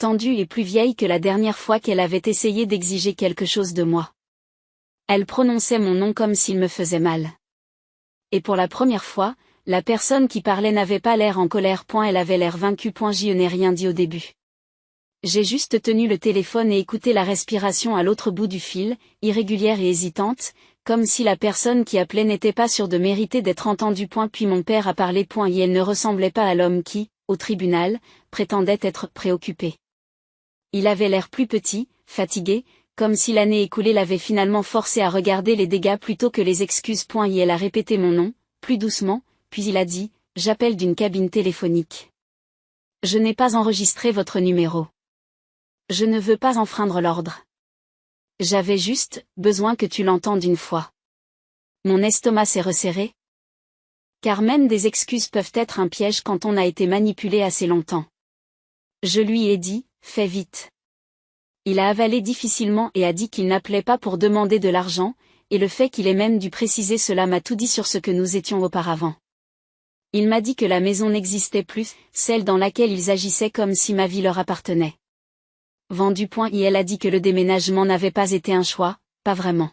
Tendue et plus vieille que la dernière fois qu'elle avait essayé d'exiger quelque chose de moi. Elle prononçait mon nom comme s'il me faisait mal. Et pour la première fois, la personne qui parlait n'avait pas l'air en colère. Elle avait l'air vaincue. Je n'ai rien dit au début. J'ai juste tenu le téléphone et écouté la respiration à l'autre bout du fil, irrégulière et hésitante, comme si la personne qui appelait n'était pas sûre de mériter d'être entendue. Puis mon père a parlé. Et elle ne ressemblait pas à l'homme qui, au tribunal, prétendait être préoccupé. Il avait l'air plus petit, fatigué, comme si l'année écoulée l'avait finalement forcé à regarder les dégâts plutôt que les excuses. Et elle a répété mon nom, plus doucement, puis il a dit, « J'appelle d'une cabine téléphonique. Je n'ai pas enregistré votre numéro. Je ne veux pas enfreindre l'ordre. J'avais juste besoin que tu l'entendes une fois. » Mon estomac s'est resserré. Car même des excuses peuvent être un piège quand on a été manipulé assez longtemps. Je lui ai dit, fais vite. Il a avalé difficilement et a dit qu'il n'appelait pas pour demander de l'argent, et le fait qu'il ait même dû préciser cela m'a tout dit sur ce que nous étions auparavant. Il m'a dit que la maison n'existait plus, celle dans laquelle ils agissaient comme si ma vie leur appartenait. Vendu. Et elle a dit que le déménagement n'avait pas été un choix, pas vraiment.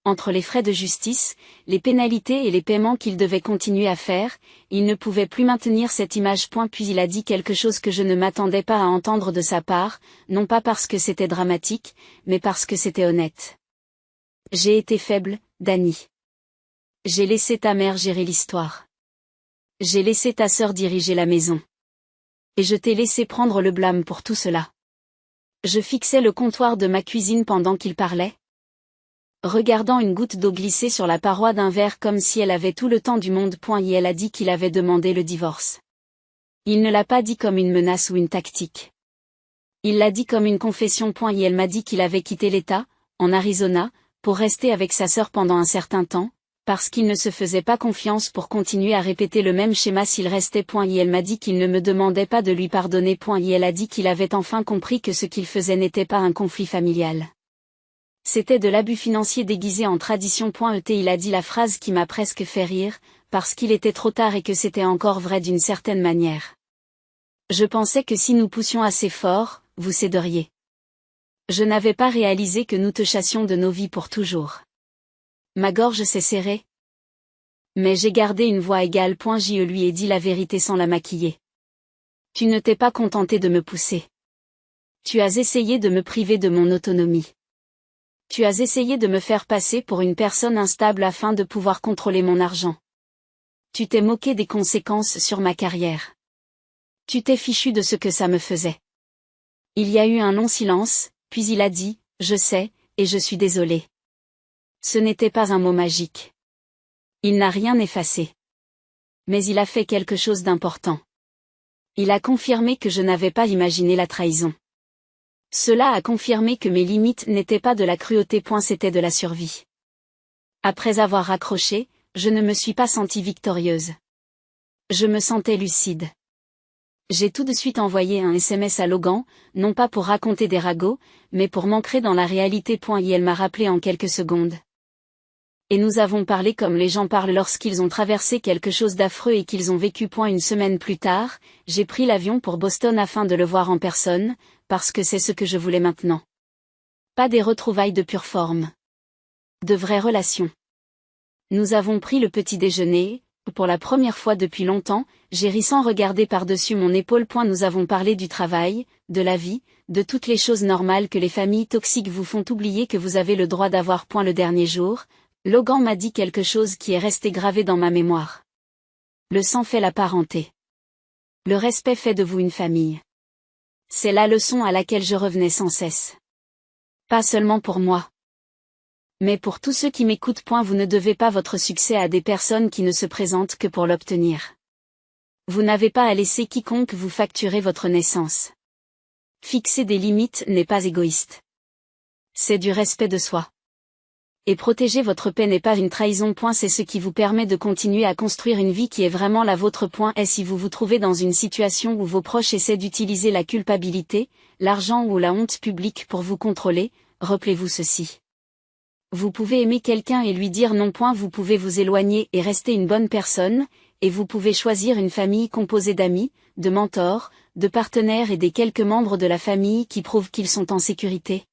Entre les frais de justice, les pénalités et les paiements qu'il devait continuer à faire, il ne pouvait plus maintenir cette image. Puis il a dit quelque chose que je ne m'attendais pas à entendre de sa part, non pas parce que c'était dramatique, mais parce que c'était honnête. J'ai été faible, Dany. J'ai laissé ta mère gérer l'histoire. J'ai laissé ta sœur diriger la maison. Et je t'ai laissé prendre le blâme pour tout cela. Je fixais le comptoir de ma cuisine pendant qu'il parlait, regardant une goutte d'eau glisser sur la paroi d'un verre comme si elle avait tout le temps du monde. Et elle a dit qu'il avait demandé le divorce. Il ne l'a pas dit comme une menace ou une tactique. Il l'a dit comme une confession. Et elle m'a dit qu'il avait quitté l'État, en Arizona, pour rester avec sa sœur pendant un certain temps, parce qu'il ne se faisait pas confiance pour continuer à répéter le même schéma s'il restait. Et elle m'a dit qu'il ne me demandait pas de lui pardonner. Et elle a dit qu'il avait enfin compris que ce qu'il faisait n'était pas un conflit familial. C'était de l'abus financier déguisé en tradition. Il a dit la phrase qui m'a presque fait rire, parce qu'il était trop tard et que c'était encore vrai d'une certaine manière. Je pensais que si nous poussions assez fort, vous céderiez. Je n'avais pas réalisé que nous te chassions de nos vies pour toujours. Ma gorge s'est serrée. Mais j'ai gardé une voix égale. Je lui ai dit la vérité sans la maquiller. Tu ne t'es pas contenté de me pousser. Tu as essayé de me priver de mon autonomie. Tu as essayé de me faire passer pour une personne instable afin de pouvoir contrôler mon argent. Tu t'es moqué des conséquences sur ma carrière. Tu t'es fichu de ce que ça me faisait. Il y a eu un long silence, puis il a dit, je sais, et je suis désolé. Ce n'était pas un mot magique. Il n'a rien effacé. Mais il a fait quelque chose d'important. Il a confirmé que je n'avais pas imaginé la trahison. Cela a confirmé que mes limites n'étaient pas de la cruauté. C'était de la survie. Après avoir raccroché, je ne me suis pas sentie victorieuse. Je me sentais lucide. J'ai tout de suite envoyé un SMS à Logan, non pas pour raconter des ragots, mais pour m'ancrer dans la réalité. Et elle m'a rappelé en quelques secondes. Et nous avons parlé comme les gens parlent lorsqu'ils ont traversé quelque chose d'affreux et qu'ils ont vécu. Une semaine plus tard, j'ai pris l'avion pour Boston afin de le voir en personne, parce que c'est ce que je voulais maintenant. Pas des retrouvailles de pure forme. De vraies relations. Nous avons pris le petit déjeuner, pour la première fois depuis longtemps, j'ai ri sans regarder par-dessus mon épaule. Nous avons parlé du travail, de la vie, de toutes les choses normales que les familles toxiques vous font oublier que vous avez le droit d'avoir. Le dernier jour, Logan m'a dit quelque chose qui est resté gravé dans ma mémoire. Le sang fait la parenté. Le respect fait de vous une famille. C'est la leçon à laquelle je revenais sans cesse. Pas seulement pour moi. Mais pour tous ceux qui m'écoutent. Vous ne devez pas votre succès à des personnes qui ne se présentent que pour l'obtenir. Vous n'avez pas à laisser quiconque vous facturer votre naissance. Fixer des limites n'est pas égoïste. C'est du respect de soi. Et protéger votre paix n'est pas une trahison. C'est ce qui vous permet de continuer à construire une vie qui est vraiment la vôtre. Et si vous vous trouvez dans une situation où vos proches essaient d'utiliser la culpabilité, l'argent ou la honte publique pour vous contrôler, rappelez-vous ceci. Vous pouvez aimer quelqu'un et lui dire non. Vous pouvez vous éloigner et rester une bonne personne, et vous pouvez choisir une famille composée d'amis, de mentors, de partenaires et des quelques membres de la famille qui prouvent qu'ils sont en sécurité.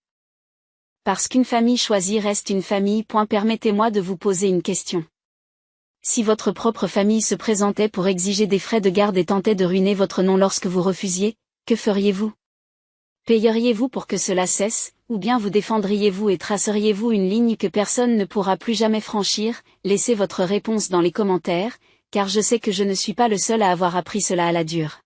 Parce qu'une famille choisie reste une famille. Permettez-moi de vous poser une question. Si votre propre famille se présentait pour exiger des frais de garde et tentait de ruiner votre nom lorsque vous refusiez, que feriez-vous? Payeriez-vous pour que cela cesse, ou bien vous défendriez-vous et traceriez-vous une ligne que personne ne pourra plus jamais franchir? Laissez votre réponse dans les commentaires, car je sais que je ne suis pas le seul à avoir appris cela à la dure.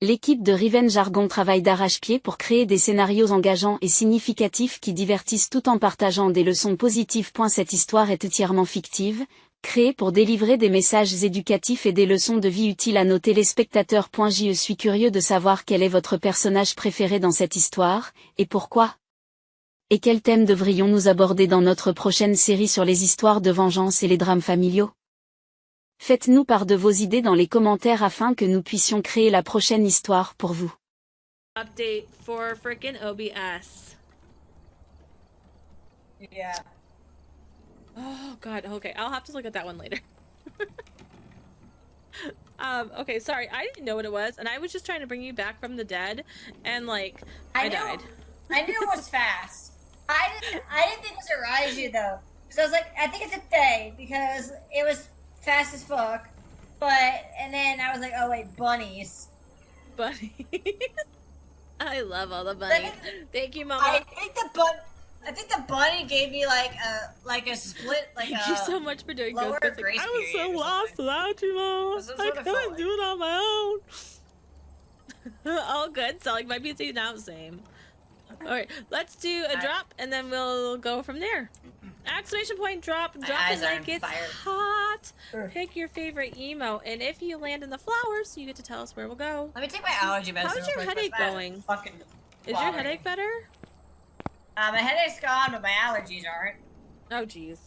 L'équipe de Riven Jargon travaille d'arrache-pied pour créer des scénarios engageants et significatifs qui divertissent tout en partageant des leçons positives. Cette histoire est entièrement fictive, créée pour délivrer des messages éducatifs et des leçons de vie utiles à nos téléspectateurs. Je suis curieux de savoir quel est votre personnage préféré dans cette histoire, et pourquoi. Et quel thème devrions-nous aborder dans notre prochaine série sur les histoires de vengeance et les drames familiaux? Faites-nous part de vos idées dans les commentaires afin que nous puissions créer la prochaine histoire pour vous. Update for frickin' OBS. Yeah. Oh god, okay, I'll have to look at that one later. Okay, sorry, I didn't know what it was, and I was just trying to bring you back from the dead, and like, I died. I knew it was fast. I didn't think it was a Raiju though. So I was like, I think it's a Thay because it was fast as fuck. And then I was like, oh wait, bunnies. Bunnies. I love all the bunnies. Thank you, Mama. I think the bunny gave me like a split, like Thank you so much for doing lower Ghost. grace I was so lost without you, Mama. I couldn't do it on my own. All good. Selling my PC now, same. Alright, let's do a drop and then we'll go from there. Exclamation point drop it like it's hot. Pick your favorite emo, and if you land in the flowers, you get to tell us where we'll go. Let me take my allergy medicine. How's your headache going? Is your headache better? My headache's gone, but my allergies aren't. Oh jeez.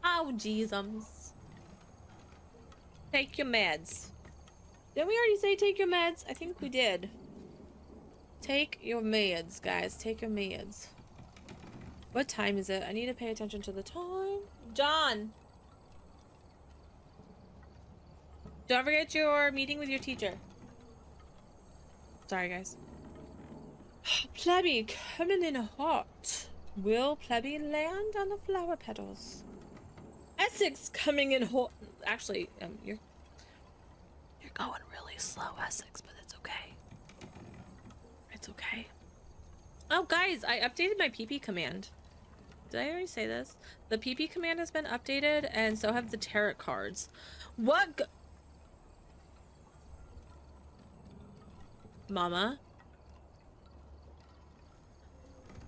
Oh jeezums. Take your meds. Didn't we already say take your meds? I think we did. Take your meds, guys. Take your meds. What time is it? I need to pay attention to the time. John! Don't forget your meeting with your teacher. Sorry, guys. Plebby coming in hot. Will Plebby land on the flower petals? Essex coming in hot. Actually, you're going really slow, Essex, but it's okay. It's okay. Oh, guys, I updated my PP command. Did I already say this? The PP command has been updated, and so have the tarot cards. What? Mama?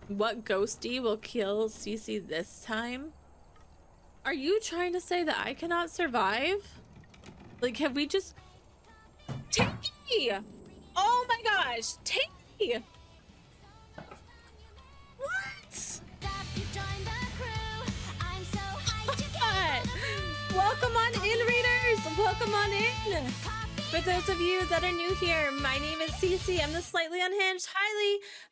What ghosty will kill Cece this time? Are you trying to say that I cannot survive? Like, have we just... Tinky! Oh my gosh! Tinky! What? Welcome on in, readers! Welcome on in! For those of you that are new here, my name is Cece. I'm the slightly unhinged,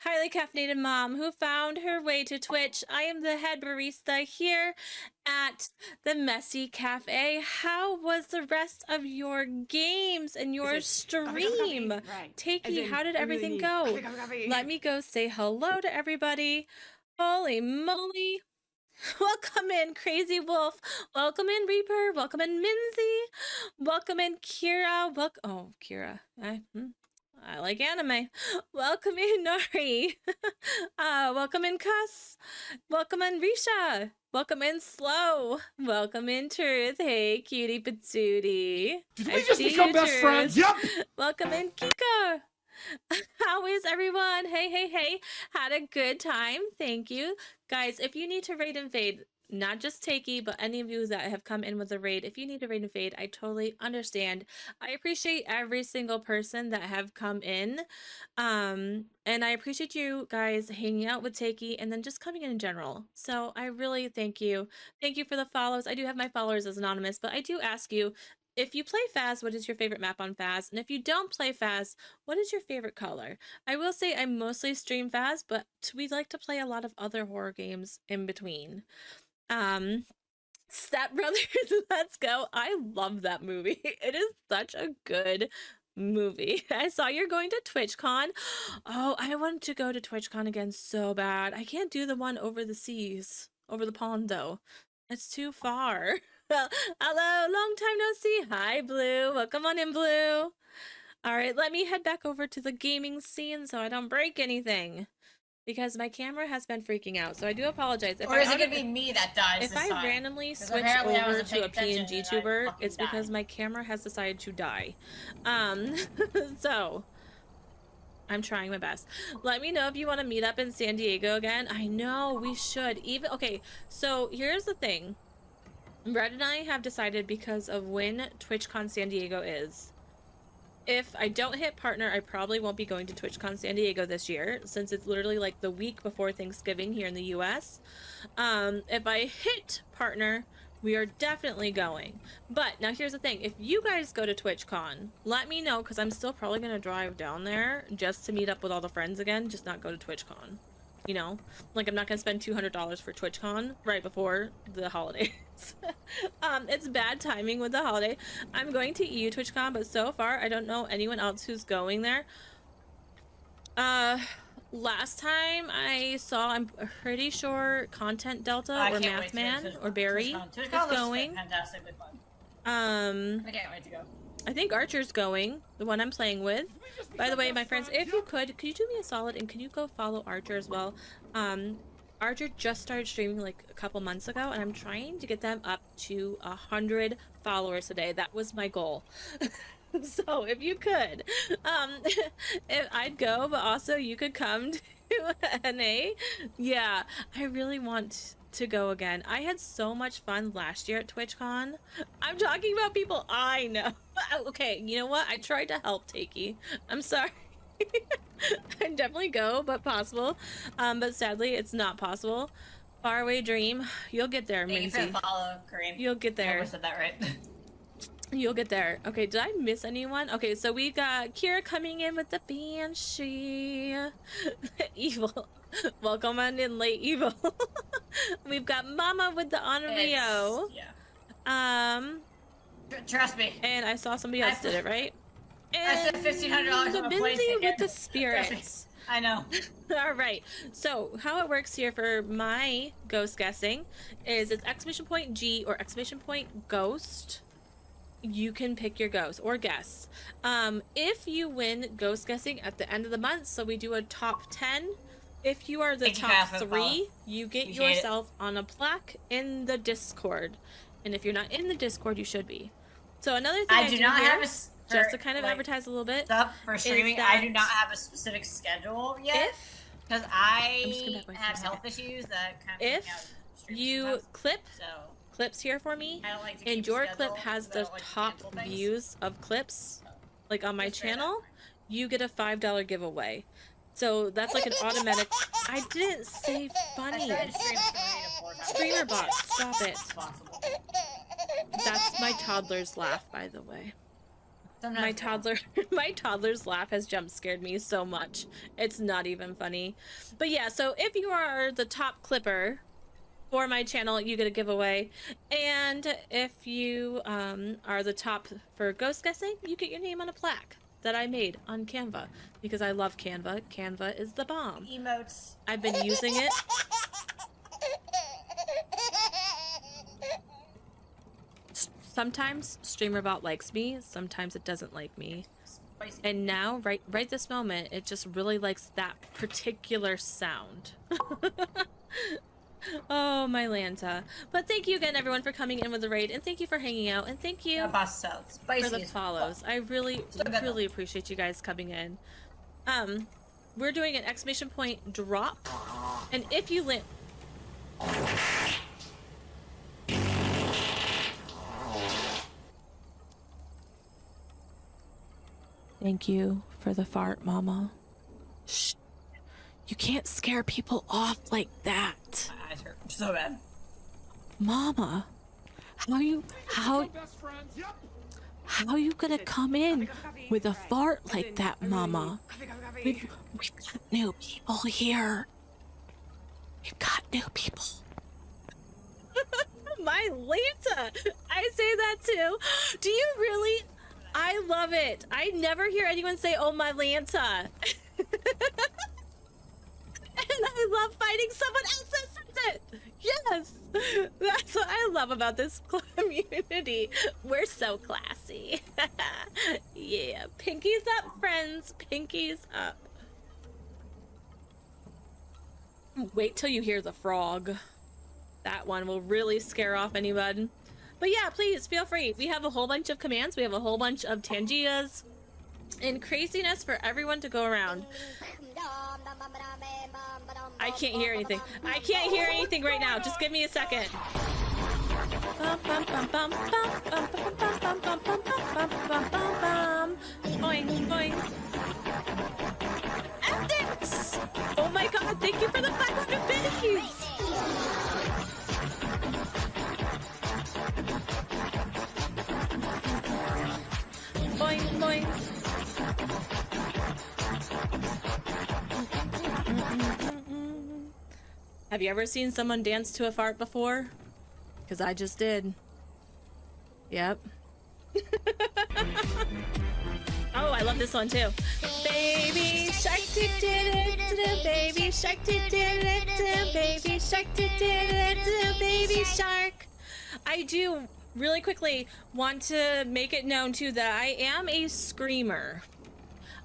highly caffeinated mom who found her way to Twitch. I am the head barista here at the Messy Cafe. How was the rest of your games and your stream? Right. Takey, how did everything go? Let me go say hello to everybody. Holy moly. Welcome in, Crazy Wolf. Welcome in, Reaper. Welcome in, Minzy. Welcome in, Kira. Oh, Kira. I like anime. Welcome in, Nari. Welcome in, Cuss. Welcome in, Risha. Welcome in, Slow. Welcome in, Truth. Hey, cutie patootie. Did we just become best friends? Yep. Welcome in, Kika. How is everyone? Hey. Had a good time. Thank you. Guys, if you need to raid and fade, not just Takey, but any of you that have come in with a raid, if you need to raid and fade, I totally understand. I appreciate every single person that have come in. And I appreciate you guys hanging out with Takey and then just coming in general. So I really thank you. Thank you for the follows. I do have my followers as anonymous, but I do ask you, if you play Faz, what is your favorite map on Faz? And if you don't play Faz, what is your favorite color? I will say I mostly stream Faz, but we like to play a lot of other horror games in between. Step Brothers, let's go. I love that movie. It is such a good movie. I saw you're going to TwitchCon. Oh, I want to go to TwitchCon again so bad. I can't do the one over the seas, over the pond though. It's too far. Well, hello, long time no see. Hi, Blue. Welcome on in, Blue. All right, let me head back over to the gaming scene so I don't break anything. Because my camera has been freaking out, so I do apologize. Or is it gonna be me that dies If I randomly switch over to a PNG tuber, it's because my camera has decided to die. So I'm trying my best. Let me know if you want to meet up in San Diego again. I know we should. Even okay, so here's the thing. Red and I have decided, because of when TwitchCon San Diego is, if I don't hit partner, I probably won't be going to TwitchCon San Diego this year, since it's literally like the week before Thanksgiving here in the US. If I hit partner, we are definitely going. But now here's the thing, if you guys go to TwitchCon, let me know, because I'm still probably going to drive down there just to meet up with all the friends again, just not go to TwitchCon. You know, like I'm not gonna spend $200 for TwitchCon right before the holidays. It's bad timing with the holiday. I'm going to EU TwitchCon, but so far I don't know anyone else who's going there. Last time I saw, I'm pretty sure Content Delta or Mathman or Barry is going. Fantastically fun. I can't wait to go. I think Archer's going, the one I'm playing with. By the way, my friends, if you could you do me a solid and can you go follow Archer as well? Archer just started streaming like a couple months ago, and I'm trying to get them up to 100 followers today. That was my goal. So if you could, if I'd go, but also you could come to NA. Yeah, I really want to go again. I had so much fun last year at TwitchCon. I'm talking about people I know. Okay, you know what? I tried to help Takey. I'm sorry. I'd definitely go, but possible. But sadly, it's not possible. Faraway dream. You'll get there, Minzy. Thank you for the follow, Kareem. You'll get there. I said that right. You'll get there. Okay, did I miss anyone? Okay, so we got Kira coming in with the Banshee. Evil. Welcome on in, late Evil. We've got Mama with the Onryo. Yeah. Trust me. And I saw somebody else did it, right? I spent $1,500 on a plane Minzy ticket. with the spirits. I know. All right. So how it works here for my ghost guessing is it's exclamation point G or exclamation point ghost. You can pick your ghost or guess. If you win ghost guessing at the end of the month, so we do a top 10. If you are the top 3, you get yourself on a plaque in the Discord. And if you're not in the Discord, you should be. So another thing I do not have is just to kind of advertise a little bit. Stuff for streaming, I do not have a specific schedule yet because I have health issues that kind of if you clip clips here for me, I don't like to and your clip has the top views of clips, like on my channel, you get a $5 giveaway. So that's like an automatic. I didn't say funny. Streamer bot, stop it. That's my toddler's laugh, by the way. My toddler's laugh has jump scared me so much. It's not even funny. But yeah, so if you are the top clipper for my channel, you get a giveaway. And if you are the top for ghost guessing, you get your name on a plaque that I made on Canva because I love Canva. Canva is the bomb. Emotes. I've been using it. Sometimes StreamerBot likes me, sometimes it doesn't like me. And now, right this moment, it just really likes that particular sound. Oh, my Lanta. But thank you again, everyone, for coming in with the raid, and thank you for hanging out, and thank you for the follows. I really appreciate you guys coming in. We're doing an exclamation point drop, and if you land... Thank you for the fart, Mama. Shh. You can't scare people off like that. My eyes hurt so bad. Mama, how you gonna come in with a fart like that, Mama? We've got new people here. We've got new people. My Lanta! I say that too. Do you really? I love it. I never hear anyone say, "Oh, my Lanta." And I love finding someone else that says it. Yes, that's what I love about this community. We're so classy. Yeah, pinkies up, friends. Pinkies up. Wait till you hear the frog. That one will really scare off anyone. But yeah, please feel free. We have a whole bunch of commands. We have a whole bunch of Tangias and craziness for everyone to go around. I can't hear anything. I can't hear anything right now. Just give me a second. Boing. boing. Have you ever seen someone dance to a fart before? Because I just did. Yep. Oh, I love this one too. Baby shark do do, baby shark do do, baby shark do do, baby shark. I do really quickly want to make it known too that I am a screamer.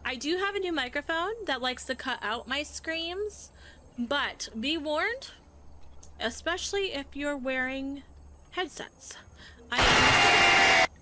I do have a new microphone that likes to cut out my screams, but be warned, especially if you're wearing headsets. I